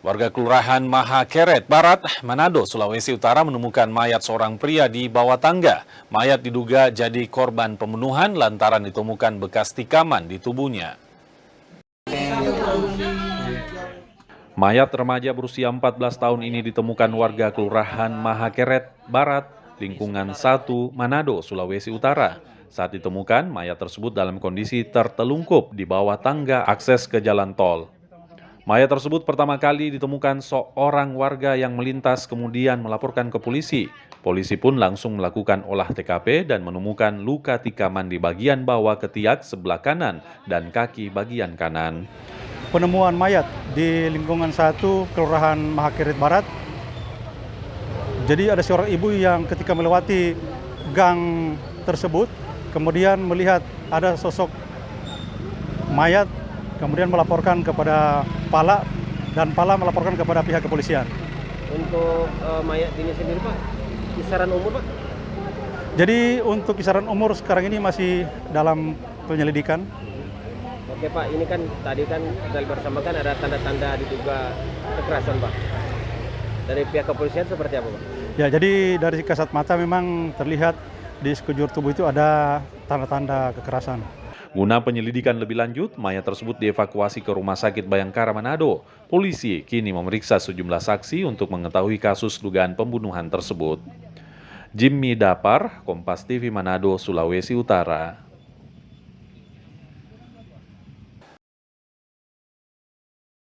Warga Kelurahan Mahakeret Barat, Manado, Sulawesi Utara menemukan mayat seorang pria di bawah tangga. Mayat diduga jadi korban pembunuhan lantaran ditemukan bekas tikaman di tubuhnya. Mayat remaja berusia 14 tahun ini ditemukan warga Kelurahan Mahakeret Barat, lingkungan 1, Manado, Sulawesi Utara. Saat ditemukan, mayat tersebut dalam kondisi tertelungkup di bawah tangga akses ke jalan tol. Mayat tersebut pertama kali ditemukan seorang warga yang melintas kemudian melaporkan ke polisi. Polisi pun langsung melakukan olah TKP dan menemukan luka tikaman di bagian bawah ketiak sebelah kanan dan kaki bagian kanan. Penemuan mayat di lingkungan 1 Kelurahan Mahakeret Barat. Jadi ada seorang ibu yang ketika melewati gang tersebut kemudian melihat ada sosok mayat, kemudian melaporkan kepada Pala dan Pala melaporkan kepada pihak kepolisian. Untuk mayat ini sendiri Pak, kisaran umur Pak? Jadi untuk kisaran umur sekarang ini masih dalam penyelidikan. Oke Pak, ini kan tadi kan kita bersama kan ada tanda-tanda diduga kekerasan Pak. Dari pihak kepolisian seperti apa Pak? Ya, jadi dari kasat mata memang terlihat di sekujur tubuh itu ada tanda-tanda kekerasan. Guna penyelidikan lebih lanjut, mayat tersebut dievakuasi ke Rumah Sakit Bayangkara Manado. Polisi kini memeriksa sejumlah saksi untuk mengetahui kasus dugaan pembunuhan tersebut. Jimmy Dapar, Kompas TV Manado, Sulawesi Utara.